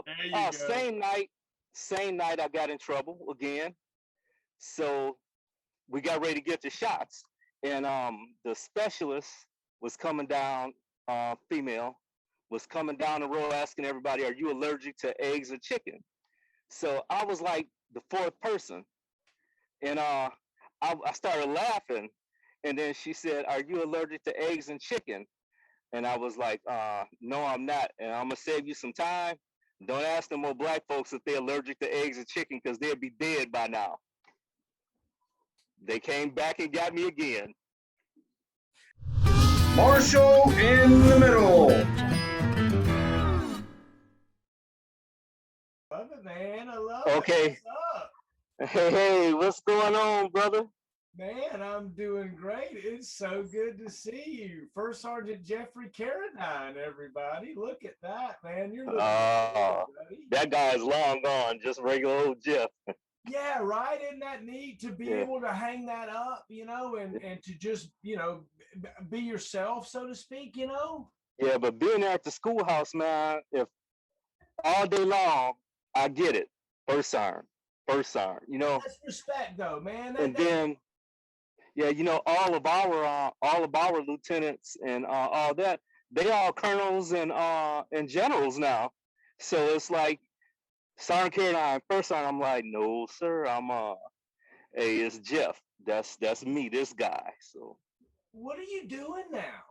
There you go. Same night I got in trouble again. So we got ready to get the shots, and the specialist was coming down, female, was coming down the road asking everybody, "Are you allergic to eggs or chicken?" So I was like the fourth person, and I started laughing, and then she said, "Are you allergic to eggs and chicken?" And I was like, "No, I'm not, and I'm gonna save you some time. Don't ask them more black folks if they're allergic to eggs and chicken because they'll be dead by now." They came back and got me again. Marshall in the middle. Love it, man. I love it. Okay. What's up? Hey, what's going on, brother? Man, I'm doing great. It's so good to see you. First Sergeant Jeffrey Caradine, everybody. Look at that, man. You're looking Uh, good, buddy. that guy is long gone, just regular old Jeff. Yeah, right. Isn't that neat to be Yeah. able to hang that up, and to just, be yourself, so to speak, Yeah, but being there at the schoolhouse, man, if all day long, I get it. First sergeant, first sergeant. That's respect, though, man. And That then, yeah, all of our lieutenants and all that, they all colonels and generals now. So it's like Sergeant Caroline, first sergeant, I'm like, no, sir, hey, it's Jeff. That's me, this guy. What are you doing now?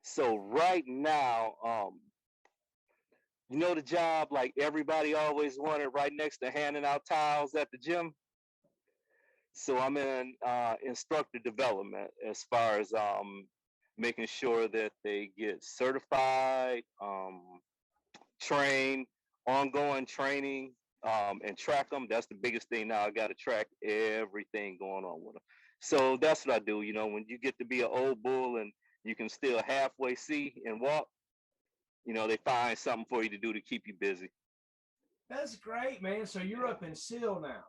So right now, the job like everybody always wanted, right next to handing out towels at the gym. So I'm in instructor development as far as making sure that they get certified, trained, ongoing training, and track them. That's the biggest thing now. I got to track everything going on with them. So that's what I do. When you get to be an old bull and you can still halfway see and walk, they find something for you to do to keep you busy. That's great, man. So you're Yeah. up in Seal now.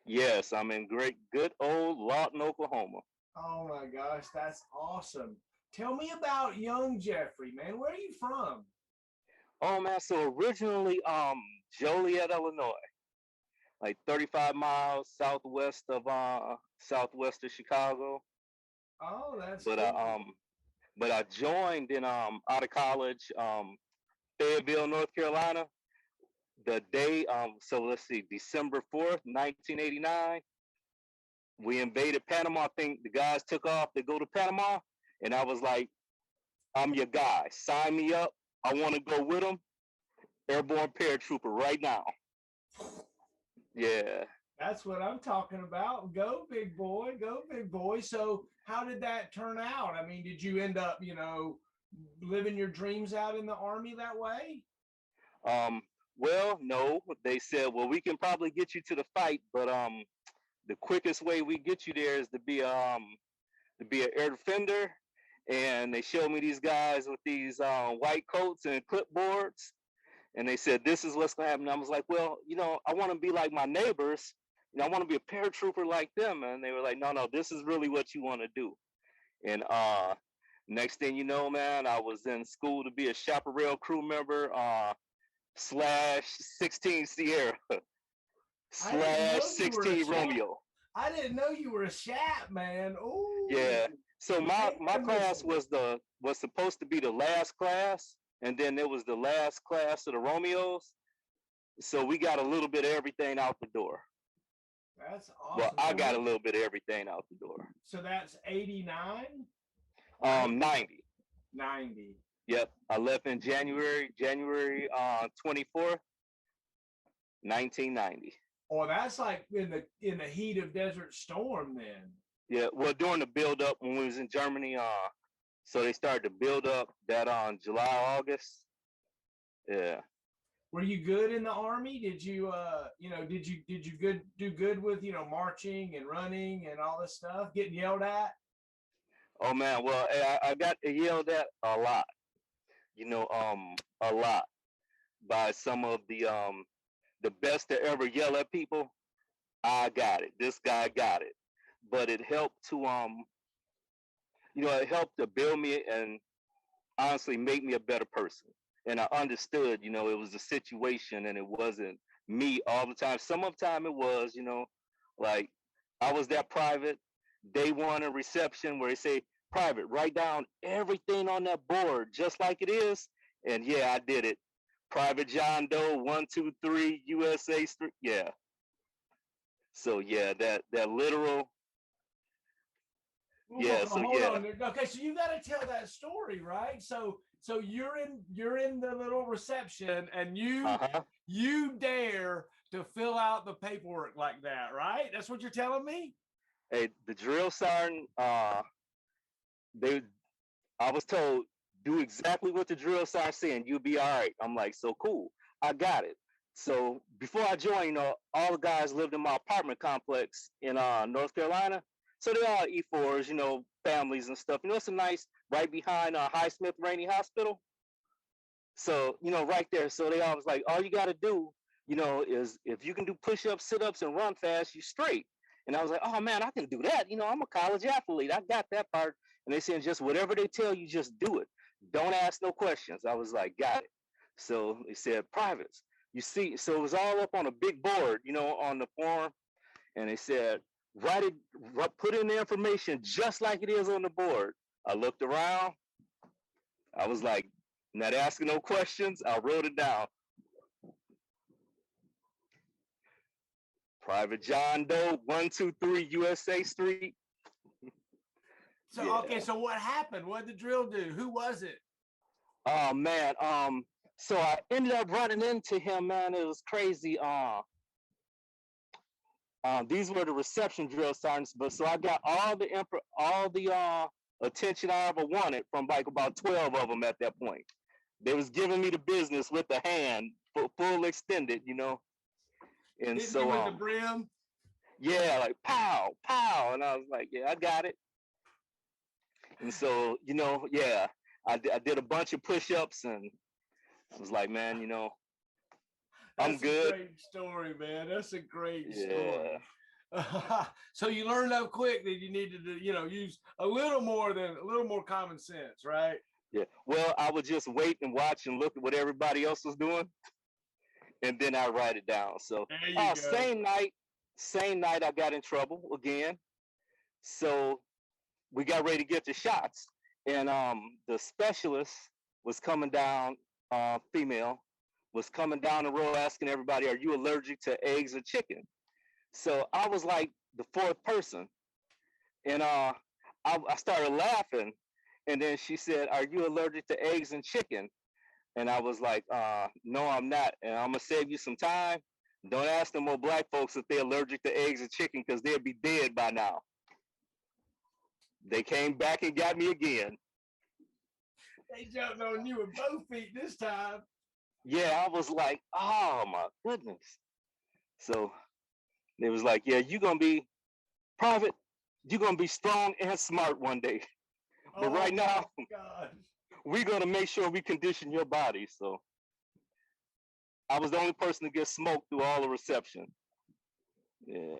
Yes, I'm in good old Lawton, Oklahoma. Oh my gosh, that's awesome. Tell me about young Jeffrey, man. Where are you from? Oh man, so originally Joliet, Illinois, like 35 miles southwest of Chicago. Oh, that's But cool. I joined in out of college, Fayetteville, North Carolina. The day so let's see, December 4th, 1989, we invaded Panama. I think the guys took off to go to Panama, and I was like, I'm your guy. Sign me up. I want to go with them. Airborne paratrooper right now. Yeah. That's what I'm talking about. Go big boy, go big boy. So how did that turn out? I mean, did you end up, living your dreams out in the army that way? Um, well, no, they said, well, we can probably get you to the fight, but the quickest way we get you there is to be an air defender. And they showed me these guys with these white coats and clipboards, and they said, "This is what's gonna happen." I was like, "Well, I want to be like my neighbors. I want to be a paratrooper like them." And they were like, "No, no, this is really what you want to do." And next thing you know, man, I was in school to be a chaparral crew member. Slash 16 Sierra I didn't slash know you were a 16 chap. Romeo. I didn't know you were a chap, man. Oh, Yeah. So my man, class listen. was supposed to be the last class, and then it was the last class of the Romeos. So we got a little bit of everything out the door. That's Well, awesome. I got a little bit of everything out the door. So that's 89, right? 90. 90. Yep. I left in January 24th, 1990. Oh, that's like in the heat of Desert Storm then. Yeah, well, during the build up when we was in Germany, so they started to build up that on July, August. Yeah. Were you good in the army? Did you did you do good with, marching and running and all this stuff, getting yelled at? Oh man, well, I got yelled at a lot. A lot by some of the best to ever yell at people. I got it. This guy got it. But it helped to it helped to build me and honestly make me a better person. and I understood, it was a situation and it wasn't me all the time. Some of the time it was, like I was that private day one in reception where they say, private, write down everything on that board just like it is. And yeah, I did it. Private John Doe 123 USA Street. Yeah. So yeah, that literal. Yeah. So Hold yeah. on. Okay, so you got to tell that story, right? So you're in the little reception, and you dare to fill out the paperwork like that, right? That's what you're telling me. Hey, the drill sergeant. They. I was told do exactly what the drill sergeant saying. You'll be all right. I'm like, so cool. I got it. So before I joined, all the guys lived in my apartment complex in North Carolina. So they all E4s, families and stuff. It's a nice right behind Highsmith Rainey Hospital. So, right there. So they always like, all you got to do, is if you can do push-ups, sit-ups, and run fast, you straight. And I was like, oh man, I can do that. I'm a college athlete. I got that part. And they said, just whatever they tell you, just do it. Don't ask no questions. I was like, got it. So they said, privates. You see, so it was all up on a big board, on the form. And they said, put in the information just like it is on the board. I looked around. I was like, not asking no questions. I wrote it down. Private John Doe 123 USA Street. So yeah. Okay, so what happened? What did the drill do? Who was it? Oh man, so I ended up running into him, man. It was crazy. These were the reception drill sergeants, but so I got all the attention I ever wanted from like about 12 of them at that point. They was giving me the business with the hand, full extended, And Didn't so you with the brim? Yeah, like pow, pow, and I was like, yeah, I got it. And so, yeah, I did a bunch of push-ups, and I was like, man, I'm good. That's a great story, man. That's a great story. So you learned up quick that you needed to, use a little more common sense, right? Yeah. Well, I would just wait and watch and look at what everybody else was doing, and then I write it down. So, same night I got in trouble again. So we got ready to get the shots, and the specialist was coming down, female, was coming down the road asking everybody, are you allergic to eggs or chicken? So I was like the fourth person, and I started laughing, and then she said, are you allergic to eggs and chicken? And I was like, no, I'm not, and I'm gonna save you some time. Don't ask them more black folks if they're allergic to eggs and chicken, because they'll be dead by now. They came back and got me again. They jumped on you with both feet this time. Yeah, I was like, oh my goodness. So they was like, yeah, you're going to be private. You're going to be strong and smart one day. But right now, we're going to make sure we condition your body. So I was the only person to get smoked through all the reception. Yeah.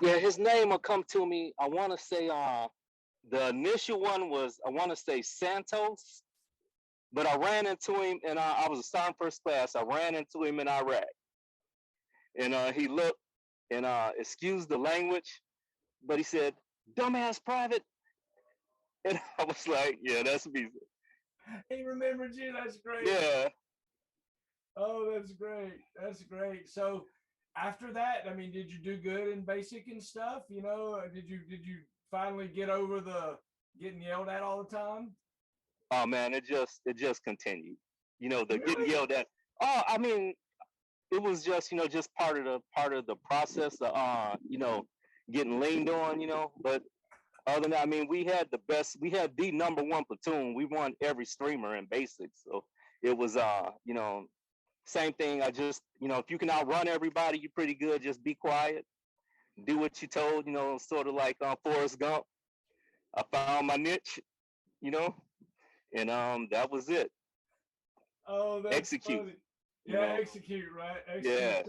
Yeah, his name will come to me. I want to say the initial one was, I want to say Santos, but I ran into him, and I was assigned first class. I ran into him in Iraq, and he looked and excused the language, but he said, dumbass private. And I was like, yeah, that's me. He remembered you. That's great. Yeah. Oh, that's great. That's great. So after that, I mean, did you do good in basic and stuff? Did you finally get over the getting yelled at all the time? Oh man, it just continued. The really? Getting yelled at. Oh, I mean, it was just just part of the process of getting leaned on. But other than that, I mean, we had the number one platoon. We won every streamer in basics, so it was same thing. I just if you can outrun everybody, you're pretty good. Just be quiet, do what you're told. Sort of like Forrest Gump. I found my niche, and that was it. Oh, that's execute. Funny. Yeah, execute, right? Execute. Yeah.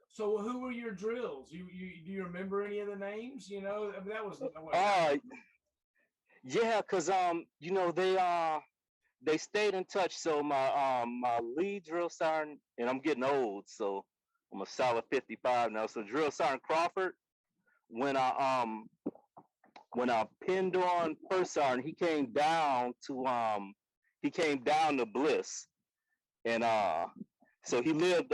So who were your drills? Do you remember any of the names? I mean, that was. Yeah, because they they stayed in touch. So my lead drill sergeant, and I'm getting old, so I'm a solid 55 now. So drill sergeant Crawford, when I pinned on first sergeant, he came down to Bliss, and so he lived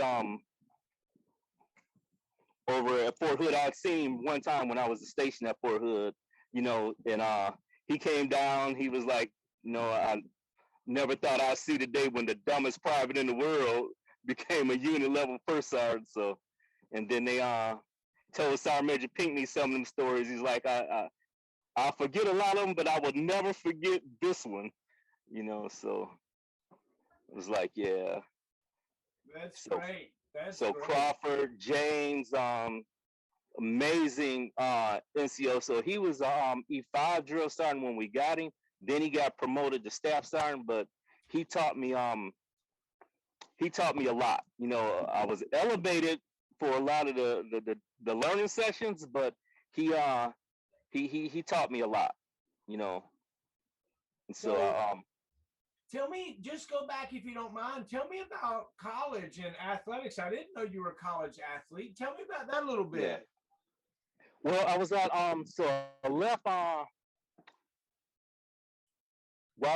over at Fort Hood. I'd seen him one time when I was stationed at Fort Hood, and he came down. He was like, I never thought I'd see the day when the dumbest private in the world became a unit level first sergeant. So, and then they told Sergeant Major Pinckney some of them stories. He's like, I forget a lot of them, but I will never forget this one. So it was like, yeah. That's great. That's so great. Crawford, James, amazing NCO. So he was E5 drill sergeant when we got him. Then he got promoted to staff sergeant, but he taught me a lot. I was elevated for a lot of the learning sessions, but he taught me a lot. And so tell me, just go back if you don't mind. Tell me about college and athletics. I didn't know you were a college athlete. Tell me about that a little bit. Yeah. Well, I was at so I left while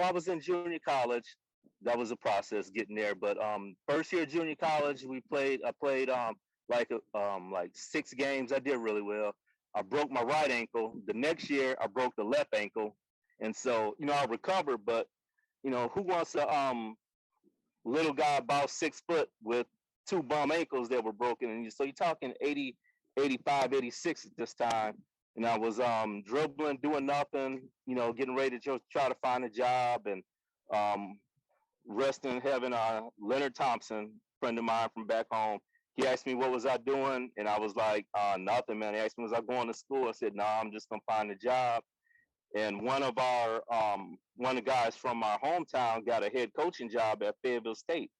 I was in junior college. That was a process getting there. But first year junior college, I played like 6 games. I did really well. I broke my right ankle. The next year, I broke the left ankle, and so I recovered. But who wants a little guy about 6 foot with 2 bum ankles that were broken? And so you're talking 80, 85, 86 at this time. And I was dribbling, doing nothing, getting ready to try to find a job, and resting in heaven. Leonard Thompson, friend of mine from back home, he asked me what was I doing, and I was like, nothing, man. He asked me, was I going to school? I said, no, I'm just gonna find a job. And one of the guys from our hometown got a head coaching job at Fayetteville State,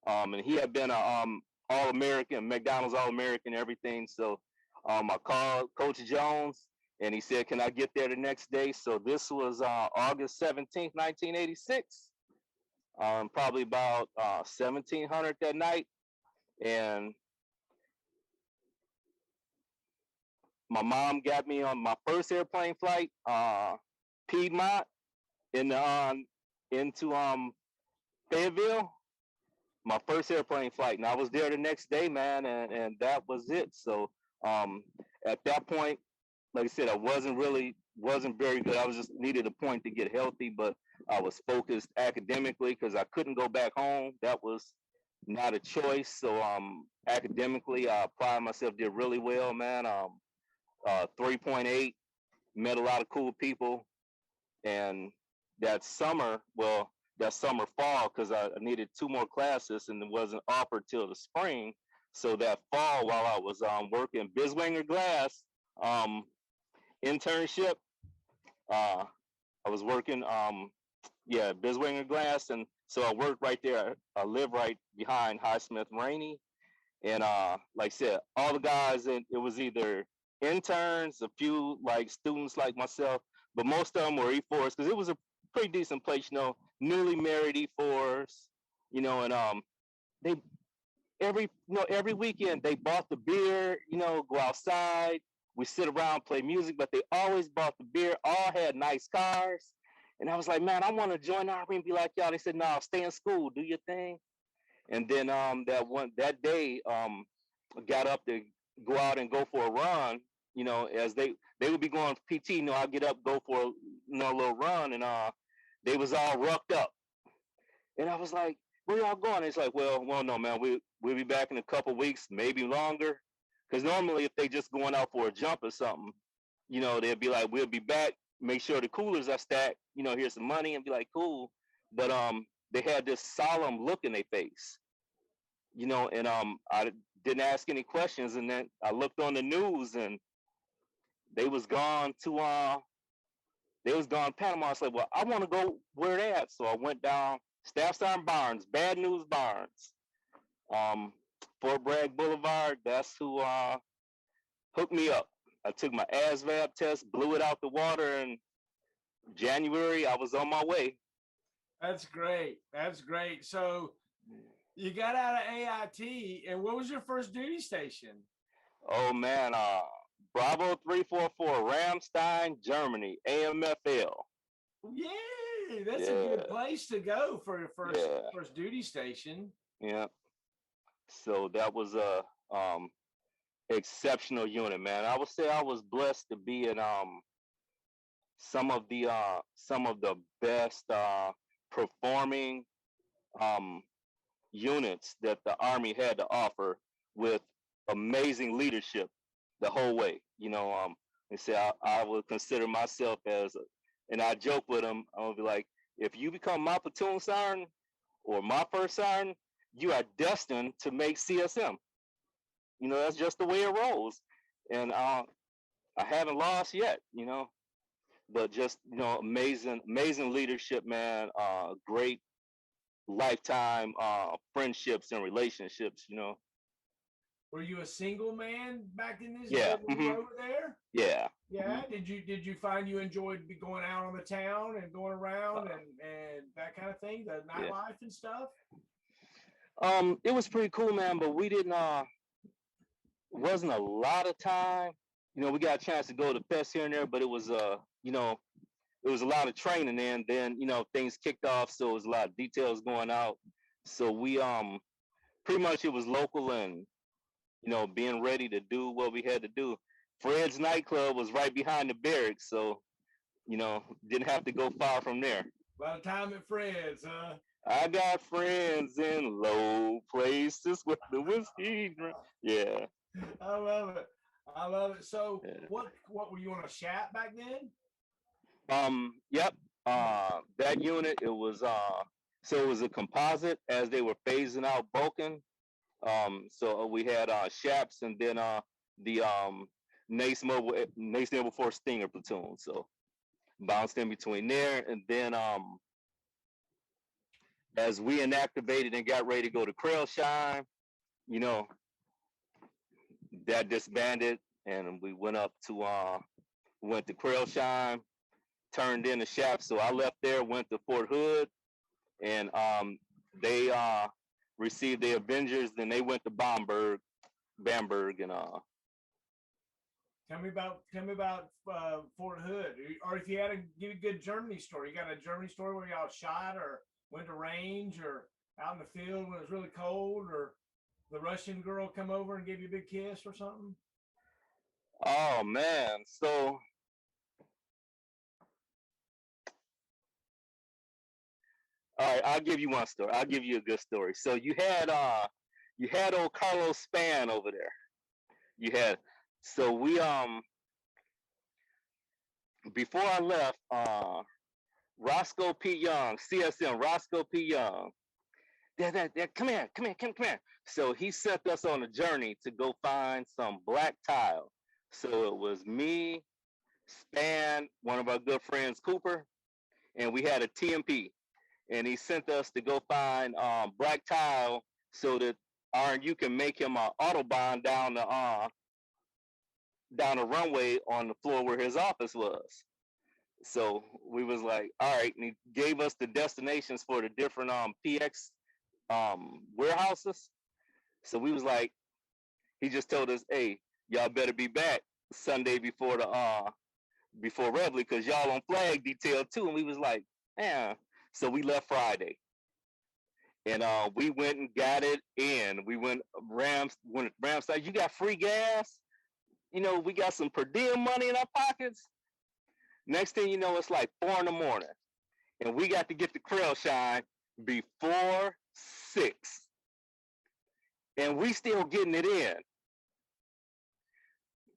and he had been a All-American, McDonald's All-American, everything. So I called Coach Jones, and he said, can I get there the next day? So this was August 17th, 1986, probably about 1700 that night. And my mom got me on my first airplane flight, Piedmont, into Fayetteville. My first airplane flight, and I was there the next day, man, and that was it. So at that point, like I said, I wasn't very good. I was just needed a point to get healthy, but I was focused academically because I couldn't go back home. That was not a choice. So academically, I applied myself, did really well, man. 3.8, met a lot of cool people, and that summer fall, because I needed 2 more classes and it wasn't offered till the spring. So that fall, while I was working Biswanger Glass internship, I was working Biswanger Glass, and so I worked right there. I live right behind Highsmith Rainey, and like I said, all the guys, and it was either interns, a few like students like myself, but most of them were E4s because it was a pretty decent place, newly married E4s, and they every weekend they bought the beer, go outside, we sit around, play music, but they always bought the beer, all had nice cars. And I was like, man, I want to join the Army and be like y'all. They said, no, stay in school, do your thing. And then that day, I got up to go out and go for a run, as they would be going PT, I'll get up, go for a little run, and they was all rucked up. And I was like, where y'all going? It's like, well, no, man, we'll be back in a couple weeks, maybe longer. Because normally if they just going out for a jump or something, they'd be like, we'll be back, make sure the coolers are stacked, here's some money, and be like, cool. But they had this solemn look in their face, and I didn't ask any questions. And then I looked on the news, and they was gone Panama. I said, well, I want to go where they at. So I went down Staff Sergeant Barnes, Bad News Barnes, Fort Bragg Boulevard. That's who hooked me up. I took my ASVAB test, blew it out the water, and January I was on my way. That's great. That's great. So you got out of AIT, and what was your first duty station? Oh man, Bravo 344, Ramstein, Germany, AMFL. Yay! That's a Yeah, good place to go for your first yeah, first duty station. yeah. So that was a exceptional unit, man. I would say I was blessed to be in some of the best performing um units that the Army had to offer, with amazing leadership the whole way. And say I would consider myself as, and I joke with them. I would be like, if you become my platoon sergeant or my first sergeant, you are destined to make CSM. That's just the way it rolls. And I haven't lost yet. But just amazing, amazing leadership, man. Great lifetime friendships and relationships. Were you a single man back in this Yeah. when you were over there? Yeah. Yeah. Did you find you enjoyed going out on the town and going around and that kind of thing, the nightlife and stuff? It was pretty cool, man, but we didn't wasn't a lot of time. We got a chance to go to fest here and there, but it was it was a lot of training, and then things kicked off, so it was a lot of details going out. So we pretty much, it was local, and being ready to do what we had to do. Fred's nightclub was right behind the barracks, so didn't have to go far from there. A lot of time at Fred's, huh? I got friends in low places with the whiskey. Yeah. I love it. I love it. So Yeah. what were you on a chat back then? Yep. That unit, it was so it was a composite as they were phasing out Vulcan. So we had Shaps, and then the Naval Force Stinger platoon. So bounced in between there, and then as we inactivated and got ready to go to Krailsheim, you know, that disbanded, and we went to Krailsheim, turned in the Shaps. So I left there, went to Fort Hood, and they received the Avengers. Then they went to Bamberg, and Tell me about Fort Hood, or if you had to give a good Germany story. You got a Germany story where y'all shot or went to range or out in the field when it was really cold, or the Russian girl come over and gave you a big kiss or something? oh man, so all right, I'll give you one story. I'll give you a good story. So you had old Carlos Span over there. You had so we before I left, Roscoe P. Young, CSM, Roscoe P. Young. Come here, come here. So he sent us on a journey to go find some black tile. So it was me, Span, one of our good friends, Cooper, and we had a TMP. And he sent us to go find black tile so that RNU can make him an autobahn down the runway on the floor where his office was. So we was like, all right, and he gave us the destinations for the different PX warehouses. So we was like, he just told us, hey, y'all better be back Sunday before Reveille, because y'all on flag detail too. And we was like, yeah. So we left Friday, and we went and got it in. We went Ramstein. You got free gas. We got some per diem money in our pockets. Next thing you know, it's like 4 a.m, and we got to get to Krailsheim before 6, and we still getting it in.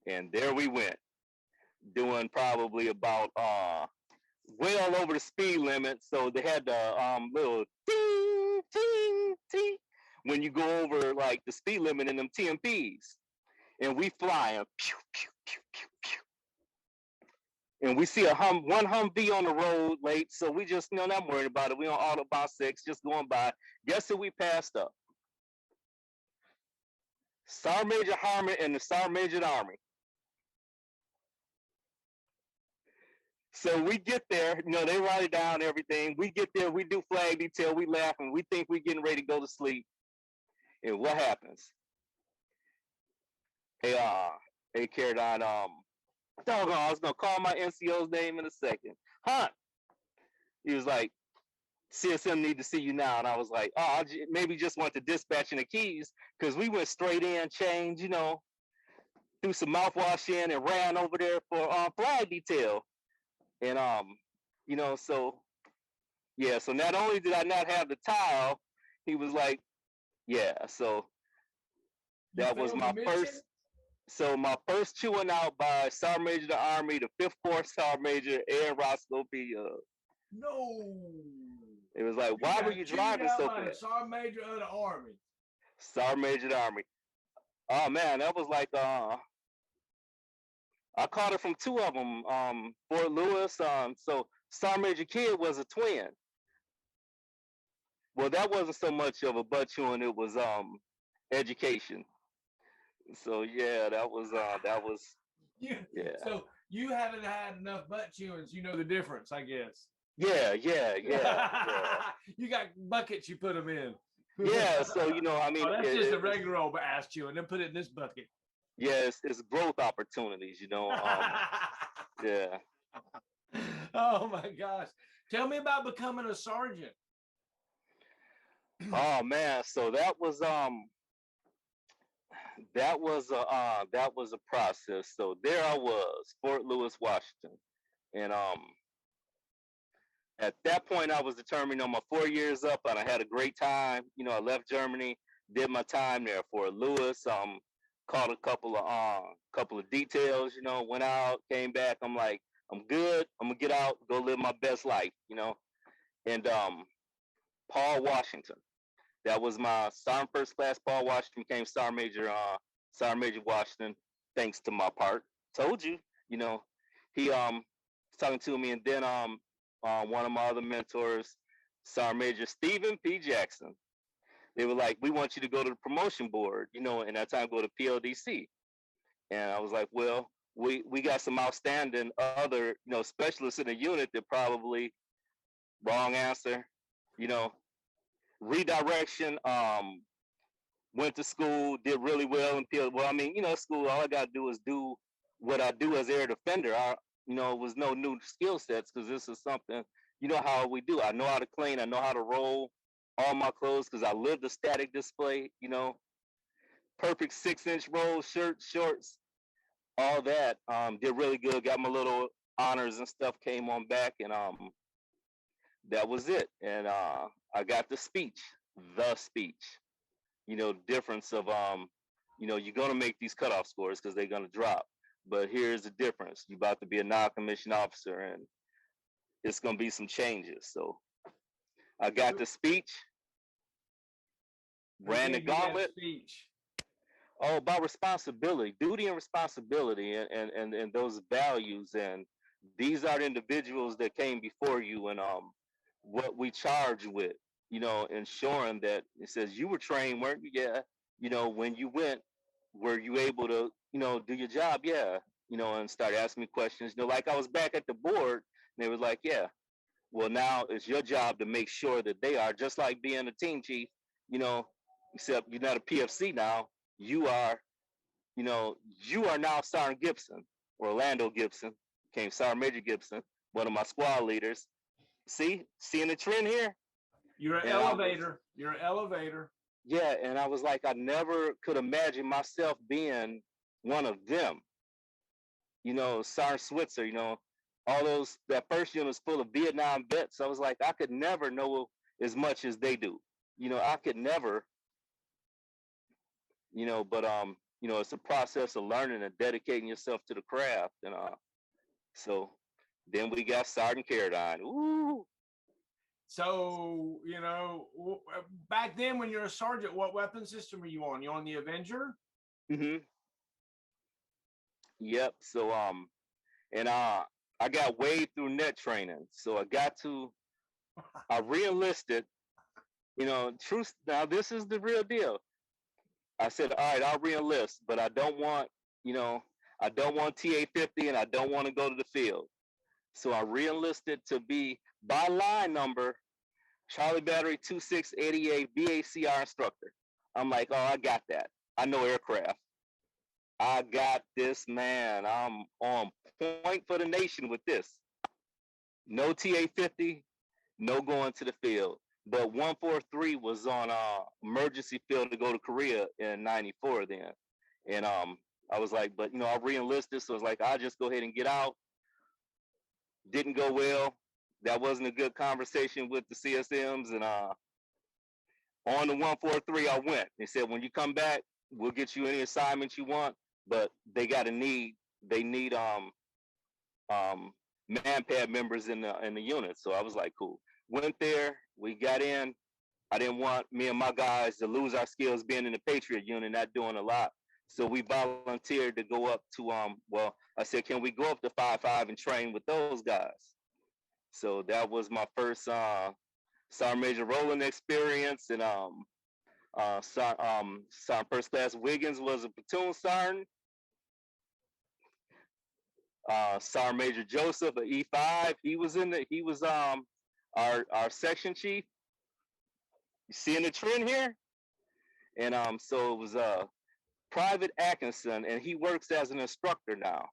And there we went, doing probably about well over the speed limit. So they had the little ting ting ting when you go over like the speed limit in them TMPs, and we flying, pew, pew, pew, pew, pew. And we see one Humvee on the road late, so we just not worried about it. We on Autobahn 6, just going by. Guess who we passed up? Sergeant Major Harmon and the Sergeant Major Army. So we get there, they write it down, everything. We get there, we do flag detail, we laugh, and we think we're getting ready to go to sleep. And what happens? Hey, hey, Caradine, doggone, I was gonna call my NCO's name in a second. Hunt. He was like, CSM need to see you now. And I was like, oh, maybe just want to dispatch in the keys, because we went straight in, changed, threw some mouthwash in and ran over there for flag detail. And so yeah, so not only did I not have the tile, he was like, yeah, so that was my first. So my first chewing out by Sergeant Major of the Army, the 5th Corps Sergeant Major, Aaron Roscoe P. No. It was like, why were you driving so fast? Sergeant Major of the Army. Sergeant Major of the Army. Oh man, that was like I caught it from 2 of them. Fort Lewis. So Sergeant Major Kidd was a twin. Well, that wasn't so much of a butt chewing. It was education. So yeah, that was yeah. So you haven't had enough butt chewings. You know the difference, I guess. Yeah. You got buckets you put them in. Yeah, so I mean, that's just a regular old ass chewing. Then put it in this bucket. Yeah, it's growth opportunities, Yeah. Oh my gosh! Tell me about becoming a sergeant. Oh man, so that was a process. So there I was, Fort Lewis, Washington, and at that point I was determined on my 4 years up, and I had a great time. I left Germany, did my time there, Fort Lewis. Caught a couple of details. Went out, came back. I'm like, I'm good. I'm gonna get out, go live my best life. And Paul Washington. That was my Sergeant First Class. Paul Washington became Sergeant Major Washington, thanks to my part. Told you, he was talking to me, and then one of my other mentors, Sergeant Major Stephen P. Jackson. They were like, we want you to go to the promotion board, and that time go to PLDC. And I was like, well, we got some outstanding other, specialists in the unit that probably, wrong answer, redirection, went to school, did really well in PL. Well, I mean, school, all I got to do is do what I do as air defender. It was no new skill sets, because this is something, how we do. I know how to clean, I know how to roll all my clothes, because I lived a static display, perfect 6-inch rolls, shirts, shorts, all that. Did really good, got my little honors and stuff, came on back, and that was it. And I got the speech, difference of you're gonna make these cutoff scores because they're gonna drop. But here's the difference. You're about to be a non-commissioned officer, and it's gonna be some changes. So I got the speech, ran the gauntlet. Oh, about responsibility, duty and responsibility, and those values. And these are the individuals that came before you, and what we charge with, ensuring that it says you were trained, weren't you? Yeah. When you went, were you able to, do your job? Yeah. And start asking me questions. Like I was back at the board, and they was like, yeah, well, now it's your job to make sure that they are, just like being a team chief, except you're not a PFC now. You are now Sergeant Gibson, Orlando Gibson, became Sergeant Major Gibson, one of my squad leaders. Seeing the trend here? You're an elevator. You're an elevator. Yeah, and I was like, I never could imagine myself being one of them. Sergeant Switzer, all that first unit was full of Vietnam vets. I was like, I could never know as much as they do. I could never, but it's a process of learning and dedicating yourself to the craft. And so then we got Sergeant Caradine. Ooh. So, back then when you're a sergeant, what weapon system were you on? You on the Avenger? Mm-hmm. Yep. So and I got way through net training. So I re-enlisted, truth. Now this is the real deal. I said, all right, I'll re-enlist, but I don't want, I don't want TA-50, and I don't want to go to the field. So I re-enlisted to be by line number Charlie Battery 2688 BACR instructor. I'm like, oh, I got that. I know aircraft. I got this, man. I'm on point for the nation with this. No TA-50, no going to the field. But 143 was on emergency field to go to Korea in '94 then. And I was like, but I re-enlisted, so I was like, I'll just go ahead and get out. Didn't go well. That wasn't a good conversation with the CSMs, and on the 143 I went. They said, when you come back, we'll get you any assignments you want, but they need manpad members in the unit. So I was like, cool. Went there, we got in. I didn't want me and my guys to lose our skills being in the Patriot unit, not doing a lot. So we volunteered to go up to I said, can we go up to 5.5 and train with those guys? So that was my first Sergeant Major Rowland experience, and Sergeant First Class Wiggins was a platoon sergeant. Sergeant Major Joseph, an E5, he was our section chief. You seeing the trend here? And so it was Private Atkinson, and he works as an instructor now.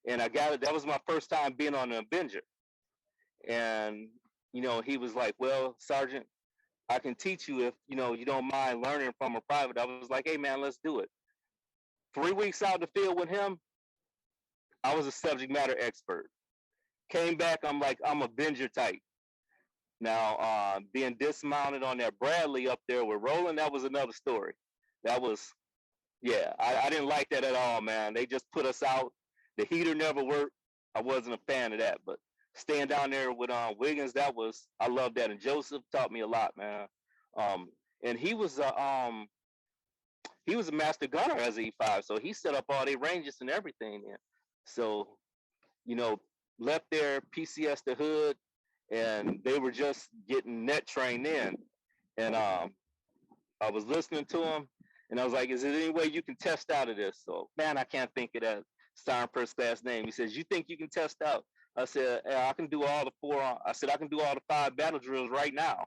And I got it. That was my first time being on an Avenger. And he was like, well, Sergeant, I can teach you if you don't mind learning from a private. I was like, hey man, let's do it. 3 weeks out in the field with him, I was a subject matter expert. Came back, I'm like, I'm Avenger type. Now, being dismounted on that Bradley up there with Roland, that was another story. That was, yeah, I didn't like that at all, man. They just put us out. The heater never worked. I wasn't a fan of that, but staying down there with Wiggins, I loved that. And Joseph taught me a lot, man. And he was a master gunner as E5, so he set up all their ranges and everything. Yeah. So, left there, PCS the hood, and they were just getting net trained in. And I was listening to him, and I was like, is there any way you can test out of this? So, man, I can't think of that Sergeant First Class name. He says, you think you can test out? I said, yeah, I can do all the 5 battle drills right now.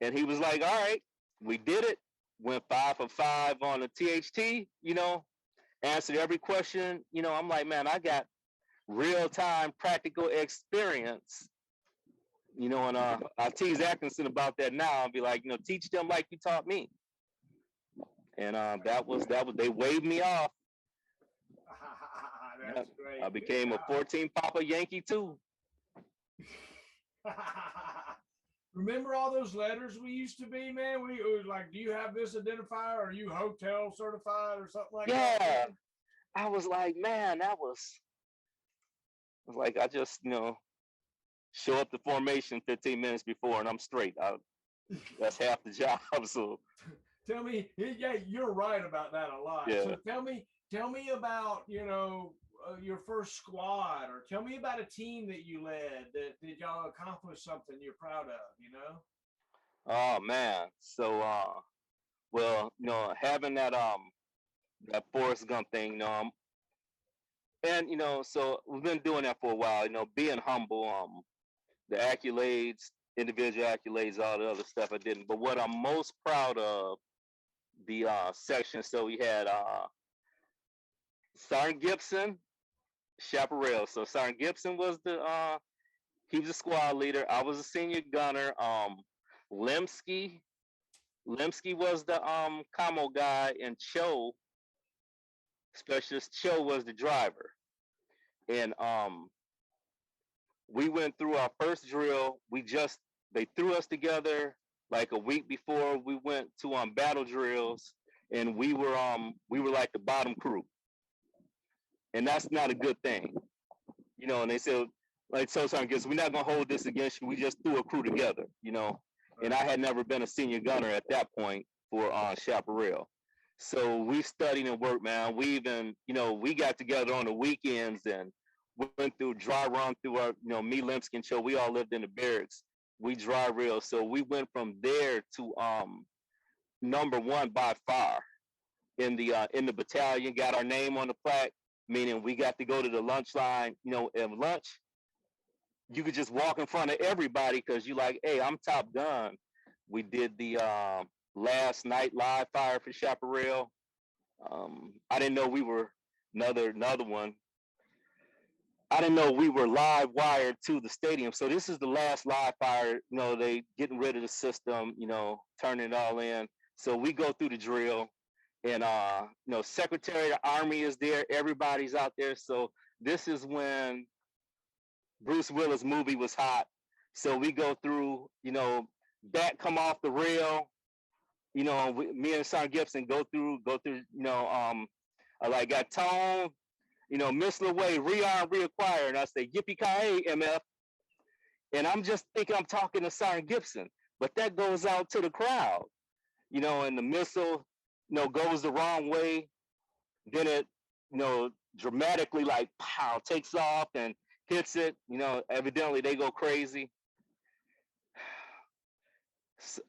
And he was like, all right, we did it. Went 5 for 5 on the THT, answered every question. I'm like, man, I got real-time practical experience. And I tease Atkinson about that now. I'll be like, teach them like you taught me. And that was they waved me off. That's great. I became a 14 Papa Yankee too. Remember all those letters we used to be, man? It was like, do you have this identifier? Are you hotel certified or something like that? Yeah. I was like, man, I was like, I just, show up to formation 15 minutes before and I'm straight. That's half the job. So tell me, yeah, you're right about that a lot. Yeah. So tell me about, your first squad, or tell me about a team that you led that did y'all accomplish something you're proud of, Oh man. So having that Forrest Gump thing, and so we've been doing that for a while, being humble, the accolades, individual accolades, all the other stuff I didn't. But what I'm most proud of, the section, so we had Sergeant Gibson, Chaparral. So Sergeant Gibson was he was a squad leader. I was a senior gunner. Lemsky was the commo guy, and Specialist Cho was the driver. And we went through our first drill. They threw us together like a week before we went to battle drills, and we were like the bottom crew. And that's not a good thing. And they said, like, so Sergeant, we're not gonna hold this against you. We just threw a crew together, And I had never been a senior gunner at that point for Chaparral. So we studied and worked, man. We even, we got together on the weekends and went through dry run through our, me, Lemsky, and Cho. We all lived in the barracks. We dry rail. So we went from there to number 1 by far in the battalion. Got our name on the plaque. meaning we got to go to the lunch line. And lunch, you could just walk in front of everybody because you like, hey, I'm Top Gun. We did the last night live fire for Chaparral. I didn't know we were another one. I didn't know we were live wired to the stadium. So this is the last live fire. They getting rid of the system. Turning it all in. So we go through the drill, and Secretary of the Army is there. Everybody's out there. So this is when Bruce Willis movie was hot. So we go through. Bat come off the rail. Me and Sergeant Gibson go through. I like got Tone. Missile away, rearm, reacquire. And I say, yippee-ki-yay, MF. And I'm just thinking I'm talking to Sergeant Gibson, but that goes out to the crowd, and the missile, goes the wrong way. Then it, dramatically like, pow, takes off and hits it. Evidently they go crazy.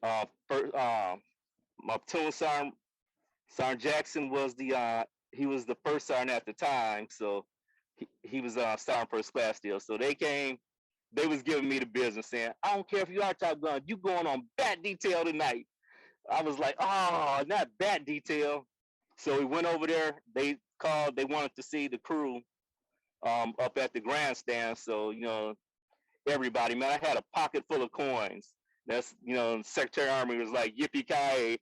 My platoon Sergeant Jackson was he was the first sergeant at the time, so he was sergeant first class deal. So they came, they was giving me the business, saying, I don't care if you are Top Gun, you going on bat detail tonight. I was like, oh, not bat detail. So we went over there. They called. They wanted to see the crew up at the grandstand. So everybody, man, I had a pocket full of coins. That's Secretary of Army was like yippee ki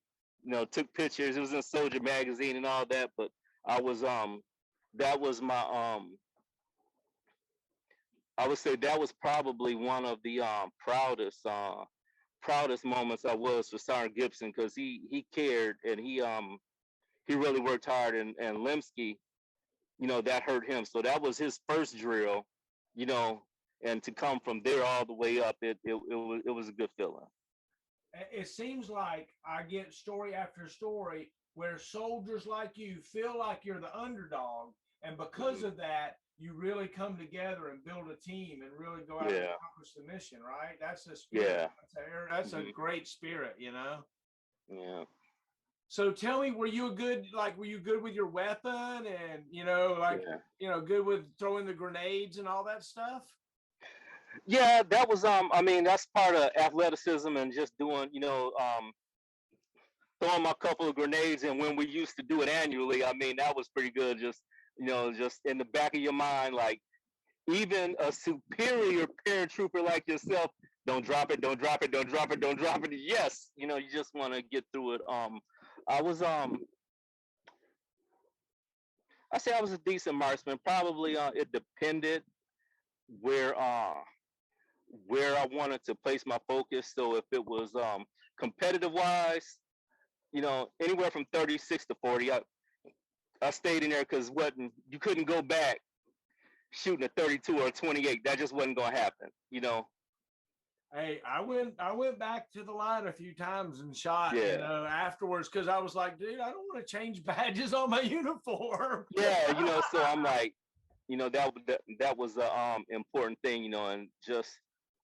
took pictures. It was in Soldier magazine and all that. But I was that was my I would say that was probably one of the proudest moments I was for Sergeant Gibson, because he cared, and he really worked hard, and Lemsky, that hurt him. So that was his first drill, and to come from there all the way up, it was a good feeling. It seems like I get story after story where soldiers like you feel like you're the underdog, and because of that, you really come together and build a team and really go out and accomplish the mission, right? That's the spirit. That's a great spirit, Yeah. So tell me, were you good with your weapon, and good with throwing the grenades and all that stuff? Yeah, that was that's part of athleticism and just doing, throwing my couple of grenades. And when we used to do it annually, that was pretty good. Just just in the back of your mind, like, even a superior paratrooper like yourself, don't drop it, don't drop it, don't drop it, don't drop it. Yes, you just want to get through it. I was I say I was a decent marksman. Probably it depended where I wanted to place my focus. So if it was competitive wise, anywhere from 36 to 40, I stayed in there, because you couldn't go back shooting a 32 or a 28. That just wasn't gonna happen. Hey, I went back to the line a few times and shot, afterwards, because I was like, dude, I don't want to change badges on my uniform. Yeah, so I'm like, that was a important thing, and just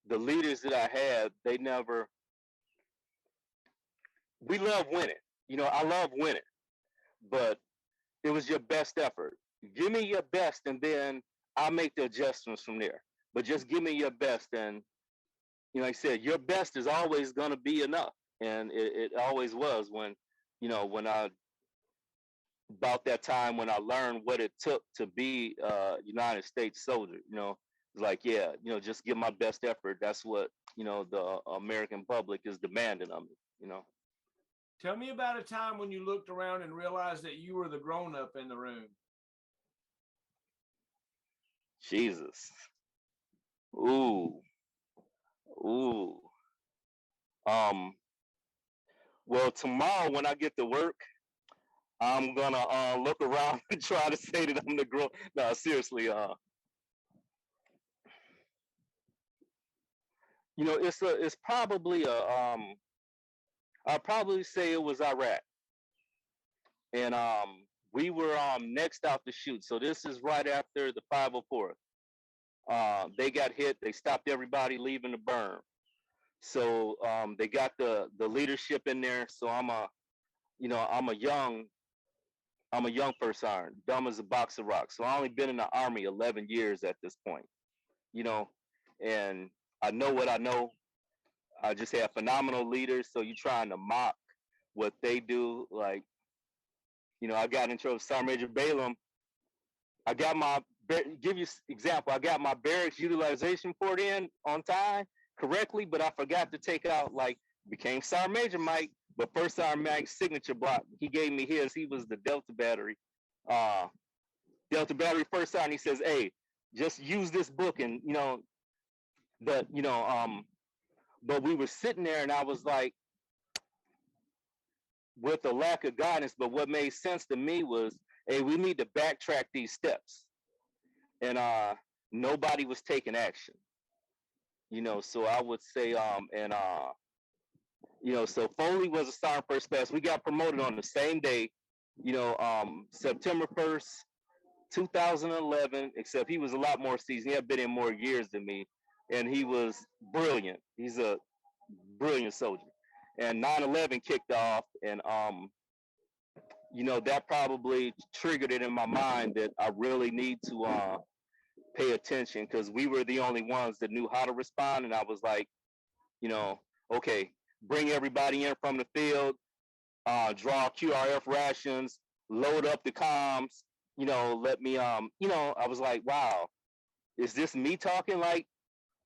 the leaders that I had, we love winning. I love winning, but it was your best effort. Give me your best, and then I'll make the adjustments from there. But just give me your best, and like I said, your best is always going to be enough, and it always was. When about that time when I learned what it took to be a United States soldier, it's like, just give my best effort. That's what the American public is demanding of me. Tell me about a time when you looked around and realized that you were the grown-up in the room. Jesus. Ooh. Well, tomorrow when I get to work, I'm gonna look around and try to say that I'm the grown. No, seriously. It's probably I'll probably say it was Iraq, and we were next out to shoot. So this is right after the 504th. They got hit. They stopped everybody leaving the berm. So they got the leadership in there. So I'm a young I'm a young first sergeant, dumb as a box of rocks. So I only been in the Army 11 years at this point, you know, and I know what I know. I just have phenomenal leaders. So you trying to mock what they do. Like, I got in trouble with Sergeant Major Balaam. I got my, give you example, I got my barracks utilization report in on time correctly, but I forgot to take out, like, became Sergeant Major Mike, but first Sergeant Mike's signature block. He gave me his. He was the Delta Battery. Delta Battery first sergeant. He says, hey, just use this book. And, that, but we were sitting there and I was like, with a lack of guidance, but what made sense to me was, hey, we need to backtrack these steps. And nobody was taking action. So I would say, so Foley was a sergeant first class. We got promoted on the same day, September 1st, 2011, except he was a lot more seasoned. He had been in more years than me, and he was brilliant. He's a brilliant soldier. And 9/11 kicked off, and that probably triggered it in my mind that I really need to pay attention, because we were the only ones that knew how to respond. And I was like, okay, bring everybody in from the field, draw QRF rations, load up the comms, let me, I was like, wow, is this me talking, like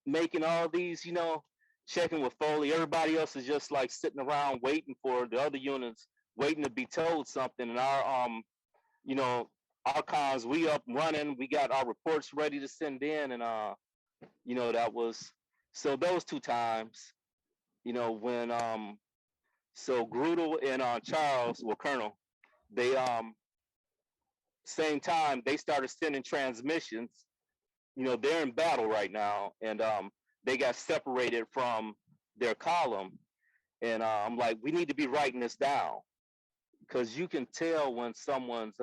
making all these, checking with Foley? Everybody else is just like sitting around waiting for the other units, waiting to be told something. And our comms, we up running, we got our reports ready to send in. And, that was, so those two times, when, so Grudel and Charles, well, Colonel, they, same time, they started sending transmissions. They're in battle right now, and they got separated from their column. And I'm like, we need to be writing this down, because you can tell when someone's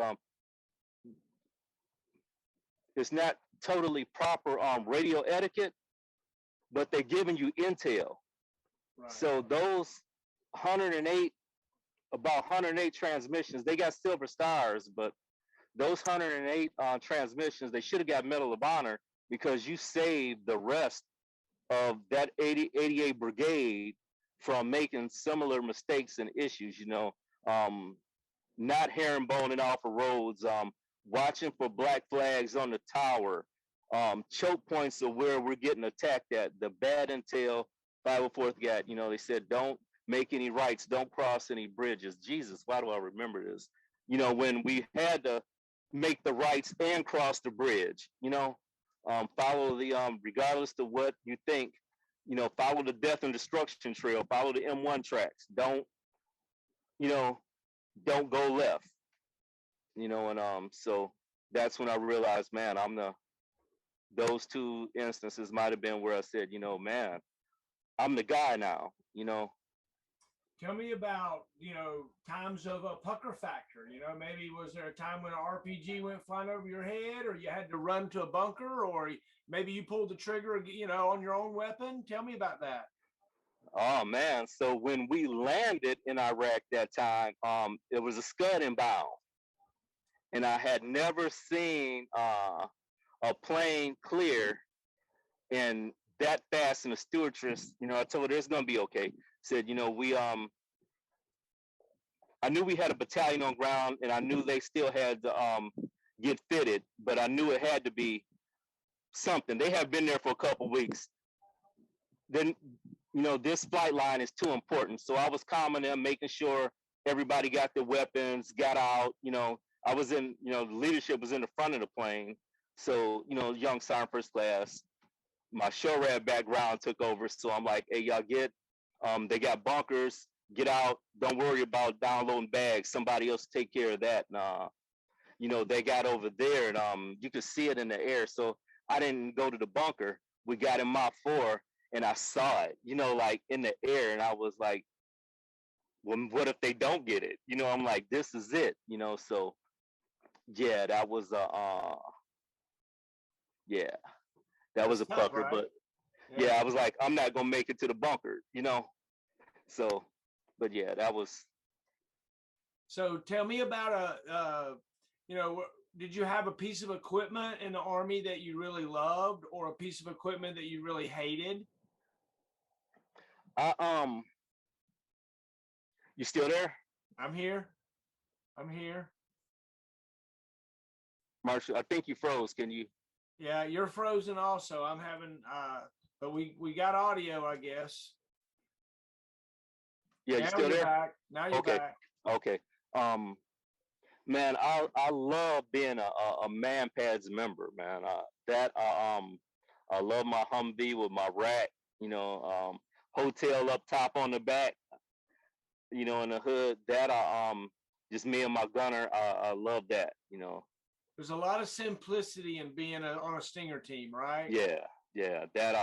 it's not totally proper radio etiquette, but they're giving you intel. Right. So those 108, about 108 transmissions, they got silver stars, but those 108 transmissions, they should have got Medal of Honor, because you saved the rest of that 88 Brigade from making similar mistakes and issues, not herringboning off of roads, watching for black flags on the tower, choke points of where we're getting attacked at, the bad intel. 504th got, they said, don't make any rights, don't cross any bridges. Jesus, why do I remember this? When we had to make the rights and cross the bridge, follow the, regardless of what you think, follow the death and destruction trail, follow the M1 tracks. Don't go left, and so that's when I realized, man, those two instances might have been where I said, man, I'm the guy now, Tell me about, times of a pucker factor. Maybe was there a time when an RPG went flying over your head, or you had to run to a bunker, or maybe you pulled the trigger, on your own weapon? Tell me about that. Oh man, so when we landed in Iraq that time, it was a Scud inbound, and I had never seen a plane clear and that fast. And the stewardess, I told her it's gonna be okay. Said, I knew we had a battalion on ground, and I knew they still had to get fitted, but I knew it had to be something. They have been there for a couple weeks. Then, this flight line is too important. So I was calming them, making sure everybody got their weapons, got out. I was in, leadership was in the front of the plane. So, young sergeant first class, my SHORAD background took over. So I'm like, hey, y'all they got bunkers, get out. Don't worry about downloading bags. Somebody else take care of that. And, they got over there, and you could see it in the air. So I didn't go to the bunker. We got in Mach 4, and I saw it, like in the air. And I was like, well, what if they don't get it? I'm like, this is it, so yeah, that was yeah, that was a pucker, right? But yeah, I was like, I'm not gonna make it to the bunker, so, but yeah, that was. So tell me about you know, did you have a piece of equipment in the Army that you really loved, or a piece of equipment that you really hated? I you still there? I'm here. I'm here. Marshall, I think you froze. Can you? Yeah, you're frozen also. I'm having but we got audio, I guess. Yeah, you Now still you're there? back. Now you're Okay. back. Okay. Man, I love being a man pads member, man. That I love my Humvee with my rack, you know, hotel up top on the back, you know, in the hood. That just me and my gunner. I love that, you know. There's a lot of simplicity in being on a Stinger team, right? Yeah, yeah. That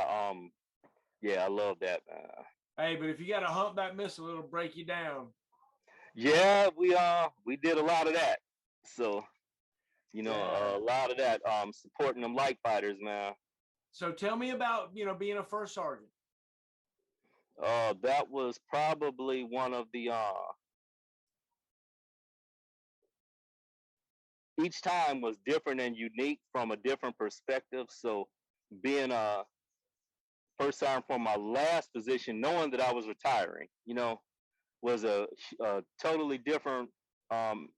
yeah, I love that, man. Hey, but if you got a humpback missile, it'll break you down. Yeah, we did a lot of that. So, you know, Yeah. a lot of that supporting them light fighters, man. So tell me about, you know, being a first sergeant. That was probably one of the each time was different and unique from a different perspective. So being a first sergeant for my last position, knowing that I was retiring, you know, was a totally different um,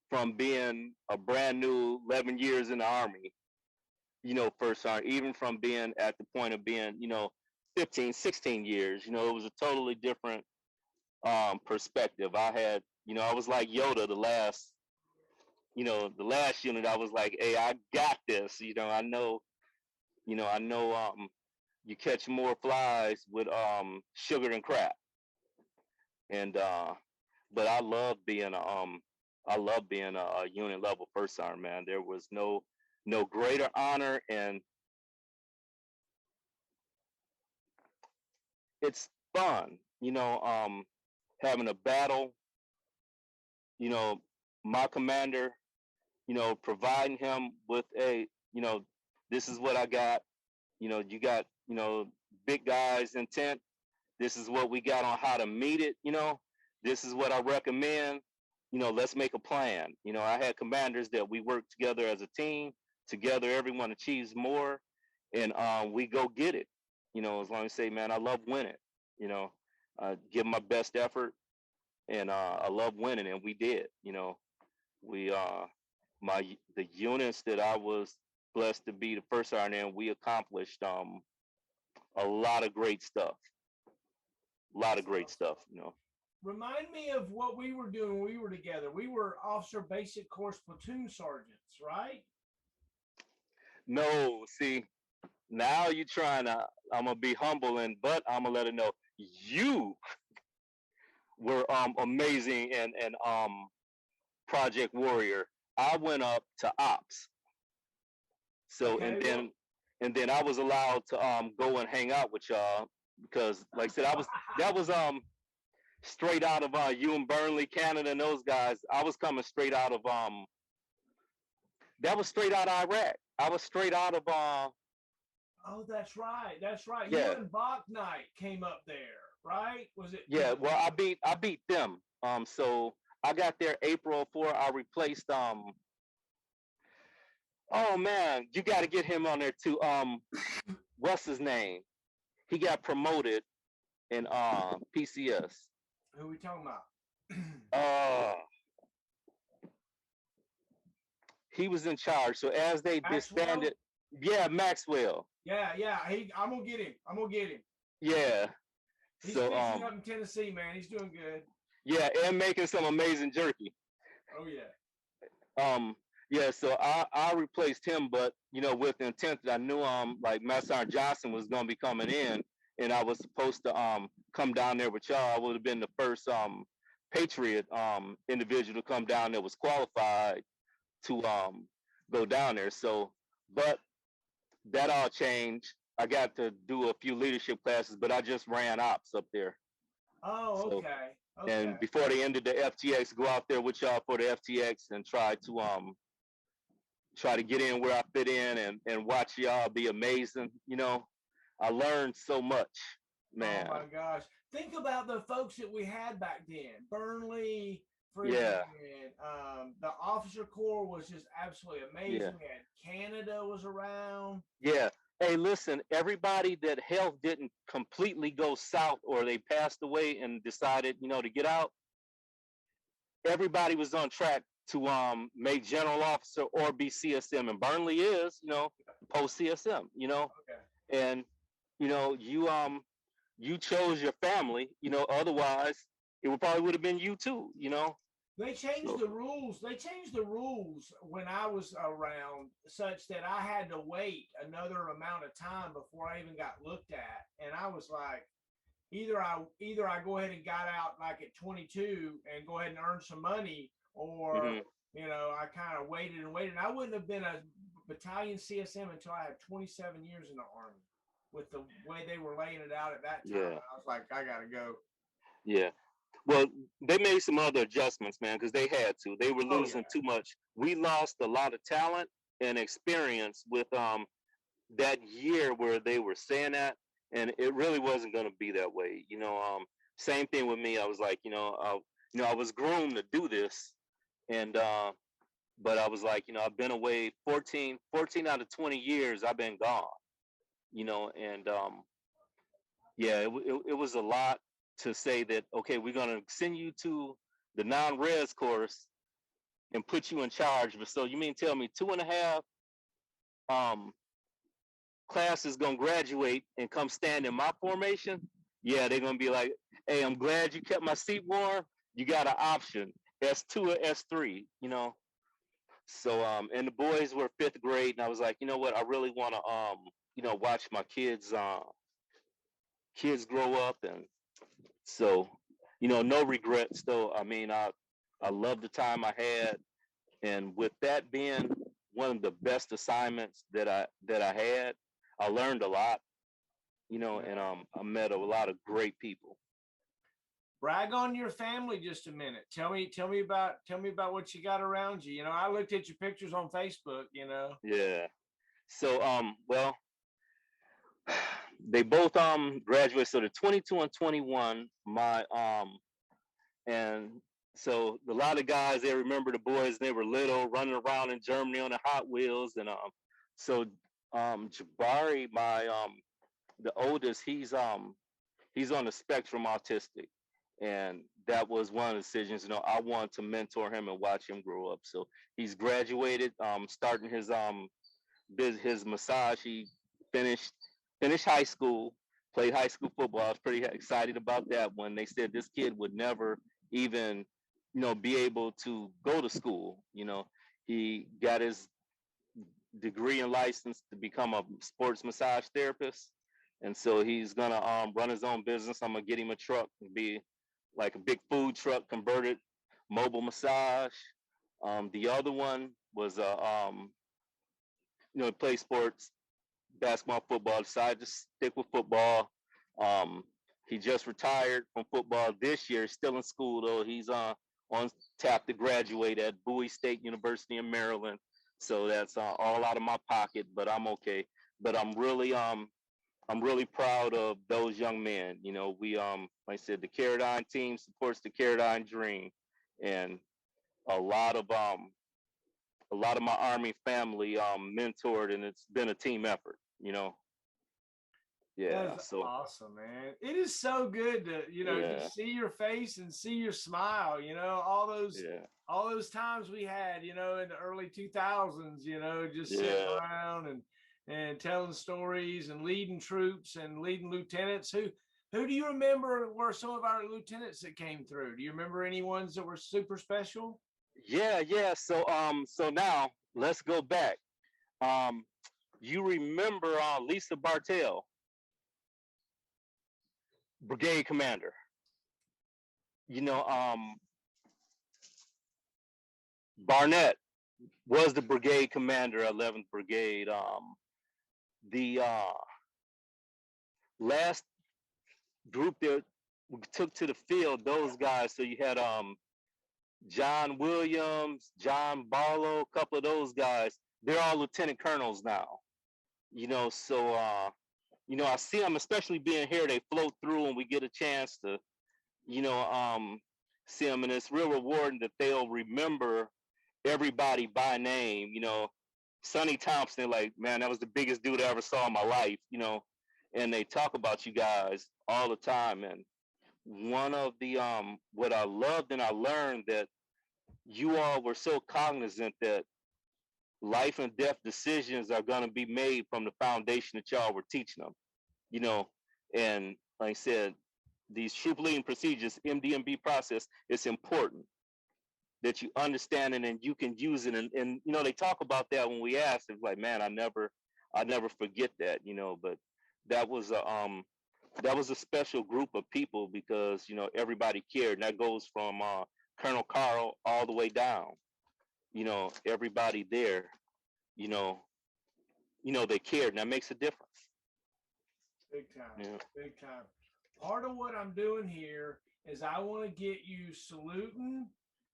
from being a brand new 11 years in the Army, you know, first sergeant, even from being at the point of being, you know, 15, 16 years, you know, it was a totally different perspective. I had, you know, I was like Yoda the last, you know, the last unit. I was like, hey, I got this. I know you catch more flies with sugar than crap. And but I love being a unit level first sergeant, man. There was no greater honor, and it's fun, you know, having a battle, you know, my commander, you know, providing him with a, you know, this is what I got. You know, you got, you know, big guys intent. This is what we got on how to meet it. You know, this is what I recommend. You know, let's make a plan. You know, I had commanders that we work together as a team. Together, everyone achieves more, and we go get it. You know, as long as I say, man, I love winning. You know, give my best effort, and I love winning, and we did. You know, we the units that I was blessed to be the first sergeant in, we accomplished a lot of great stuff. A lot of great stuff, you know. Remind me of what we were doing when we were together. We were officer basic course platoon sergeants, right? No, see, now you're trying to. I'm gonna be humble, but I'm gonna let it know you were amazing and Project Warrior. I went up to ops. So Okay, and then I was allowed to go and hang out with y'all because like I said, that was straight out of you and Burnley, Canada, and those guys. I was coming straight out of that was straight out of Iraq. I was straight out of oh, that's right. That's right. yeah. You and Bach Knight came up there, right? Was it? Yeah, well I beat them. So I got there April 4. I replaced oh man, you gotta get him on there too. What's his name? He got promoted in PCS. Who we talking about? Uh he was in charge. So as they Maxwell? disbanded, yeah, Maxwell. Yeah. I'm gonna get him. I'm gonna get him. Yeah. He's So fixing up in Tennessee, man. He's doing good. yeah, and making some amazing jerky. Oh yeah. Yeah, so I replaced him, but you know, with the intent that I knew like Master Sergeant Johnson was gonna be coming in, and I was supposed to come down there with y'all. I would have been the first Patriot individual to come down that was qualified to go down there. So, but that all changed. I got to do a few leadership classes, but I just ran ops up there. Oh, So, okay. Okay. and before they ended the FTX, go out there with y'all for the FTX and try to get in where I fit in and watch y'all be amazing. You know, I learned so much, man. Oh my gosh. Think about the folks that we had back then. Burnley, Yeah. the officer corps was just absolutely amazing. Yeah. We had Canada was around. Yeah. Hey, listen, everybody that health didn't completely go south or they passed away and decided, to get out, everybody was on track to make general officer or be CSM. And Burnley is, post CSM, Okay. and you chose your family, otherwise it probably would have been you too, They changed So, the rules. They changed the rules when I was around, such that I had to wait another amount of time before I even got looked at. And I was like, either I go ahead and got out like at 22 and go ahead and earn some money, or I kind of waited and waited. And I wouldn't have been a battalion CSM until I had 27 years in the Army. With the way they were laying it out at that time, yeah, I was like, I gotta go. yeah. Well, they made some other adjustments, man, because they had to. They were Oh yeah. losing too much. We lost a lot of talent and experience with that year where they were saying that, and it really wasn't going to be that way. Same thing with me. I was like, I was groomed to do this, and but I was like, I've been away 14 out of 20 years. I've been gone, and yeah, it was a lot to say that, okay, we're going to send you to the non-res course and put you in charge. But so you mean tell me 2.5 classes going to graduate and come stand in my formation? Yeah, they're going to be like, hey, I'm glad you kept my seat warm. You got an option, S2 or S3, So, and the boys were 5th grade, and I was like, you know what? I really want to, watch my kids grow up, and so, no regrets though. I mean, I love the time I had, and with that being one of the best assignments that I had, I learned a lot, and I met a lot of great people. Brag on your family just a minute. Tell me about what you got around you. I looked at your pictures on Facebook. Yeah. So, well, they both graduated. So they're 22 and 21. And so a lot of guys, they remember the boys, they were little, running around in Germany on the Hot Wheels. And so Jabari, the oldest, he's on the spectrum autistic. And that was one of the decisions, I wanted to mentor him and watch him grow up. So he's graduated, starting his massage. He finished high school, played high school football. I was pretty excited about that when they said this kid would never even, be able to go to school. He got his degree and license to become a sports massage therapist. And so he's gonna run his own business. I'm gonna get him a truck and be like a big food truck converted mobile massage. The other one was play sports, basketball, football. Decided to stick with football. Um, he just retired from football this year. Still in school though. He's on tap to graduate at Bowie State University in Maryland. So that's all out of my pocket, but I'm okay. But I'm really proud of those young men. We like I said, the Caradine team supports the Caradine dream, and a lot of my Army family mentored, and it's been a team effort. Yeah. That's So awesome, man. It is so good to just see your face and see your smile. All those times we had, in the early 2000s. Just sitting around and telling stories and leading troops and leading lieutenants. Who do you remember were some of our lieutenants that came through? Do you remember any ones that were super special? Yeah. So now let's go back. You remember Lisa Bartell, brigade commander. Barnett was the brigade commander, 11th Brigade. The last group that we took to the field, those guys. So you had John Williams, John Barlow, a couple of those guys. They're all lieutenant colonels now. So I see them, especially being here. They float through, and we get a chance to, see them, and it's real rewarding that they'll remember everybody by name. Sonny Thompson, like, man, that was the biggest dude I ever saw in my life. And they talk about you guys all the time. And one of the what I loved and I learned that you all were so cognizant that life and death decisions are going to be made from the foundation that y'all were teaching them. And like I said, these troop leading procedures, MDMB process, it's important that you understand it and you can use it. And they talk about that when we ask. It's like, man, I never forget that. But that was a special group of people because everybody cared. And that goes from Colonel Carl all the way down. Everybody there, they cared, and that makes a difference. Big time, big time. Part of what I'm doing here is I want to get you saluting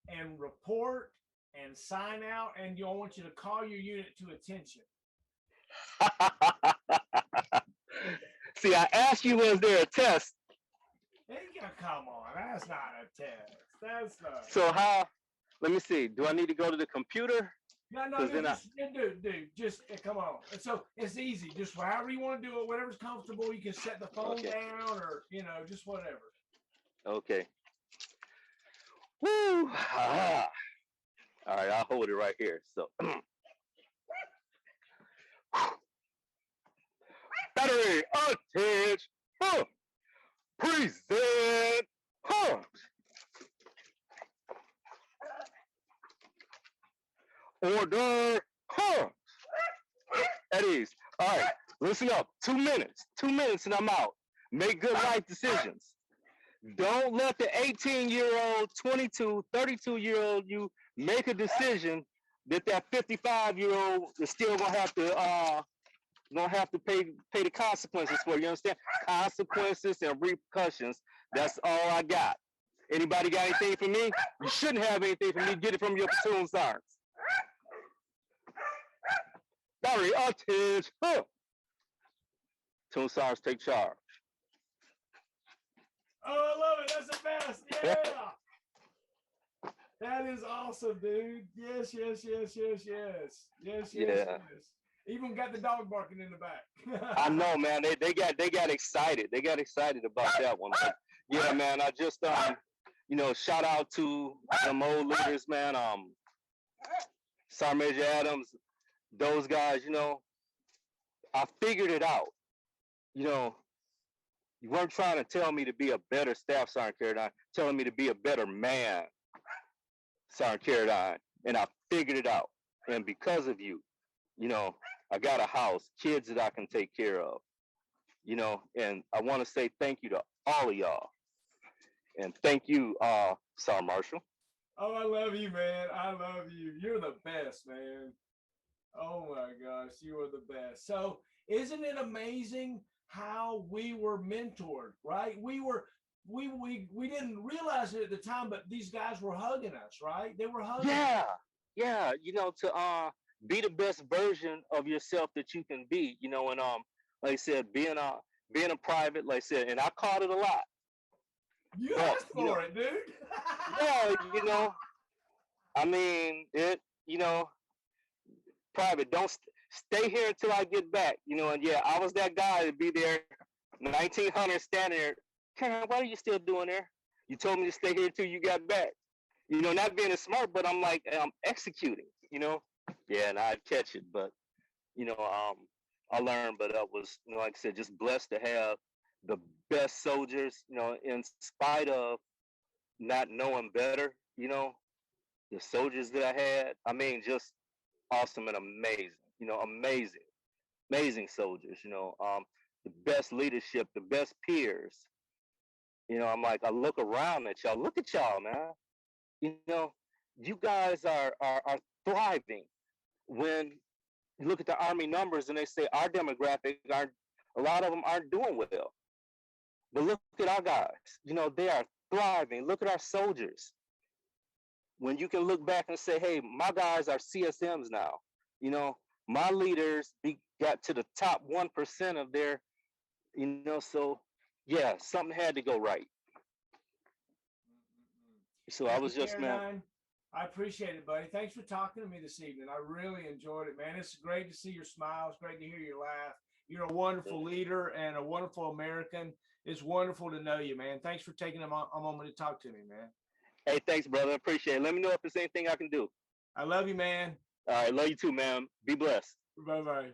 and report and sign out, and I want you to call your unit to attention. See, I asked you, was there a test? Hey, come on, that's not a test. That's not. So how? Let me see. Do I need to go to the computer? No, dude, just come on. So it's easy. Just however you want to do it, whatever's comfortable. You can set the phone down, or just whatever. Okay. Woo! Ah. All right, I'll hold it right here. So, battery attached. Present. Order. At ease. All right, listen up. 2 minutes. 2 minutes and I'm out. Make good life decisions. Don't let the 18-year-old, 22, 32-year-old you make a decision that 55-year-old is still gonna have to pay the consequences for. You understand? Consequences and repercussions. That's all I got. Anybody got anything for me? You shouldn't have anything for me. Get it from your platoon sergeants. Battery attached. Platoon sergeants take charge. Oh, I love it. That's the best. Yeah. That is awesome, dude. Yes. Even got the dog barking in the back. I know, man. They got excited. They got excited about that one. But yeah, man. I just shout out to them old leaders, man. Sergeant Major Adams, those guys. I figured it out. You weren't trying to tell me to be a better staff sergeant Caradine, telling me to be a better man, Sergeant Caradine. And I figured it out. And because of you, I got a house, kids that I can take care of, and I want to say thank you to all of y'all. And thank you, Sergeant Marshall. Oh, I love you, man. I love you. You're the best, man. Oh my gosh, you are the best. So isn't it amazing how we were mentored, right? We didn't realize it at the time, but these guys were hugging us, right? They were hugging us. Yeah. To be the best version of yourself that you can be, and like I said, being a private, like I said, and I caught it a lot. You asked for it, dude. Yeah, I mean, private, don't stay here until I get back, and yeah, I was that guy to be there, 1900 standing there. Karen, what are you still doing there? You told me to stay here until you got back. Not being smart, but I'm like, I'm executing, Yeah, and I'd catch it, but, I learned, but I was, like I said, just blessed to have the best soldiers, in spite of not knowing better, the soldiers that I had, I mean, just awesome and amazing, amazing soldiers, the best leadership, the best peers. I'm like, I look around at y'all, look at y'all, man. You guys are thriving. When you look at the Army numbers and they say our demographic a lot of them aren't doing well. But look at our guys, they are thriving. Look at our soldiers. When you can look back and say, hey, my guys are CSMs now. My leaders got to the top 1% of their, so yeah, something had to go right. So I was just, man. I appreciate it, buddy. Thanks for talking to me this evening. I really enjoyed it, man. It's great to see your smile. It's great to hear your laugh. You're a wonderful leader and a wonderful American. It's wonderful to know you, man. Thanks for taking a moment to talk to me, man. Hey, thanks, brother. Appreciate it. Let me know if there's anything I can do. I love you, man. All right, love you too, man. Be blessed. Bye-bye.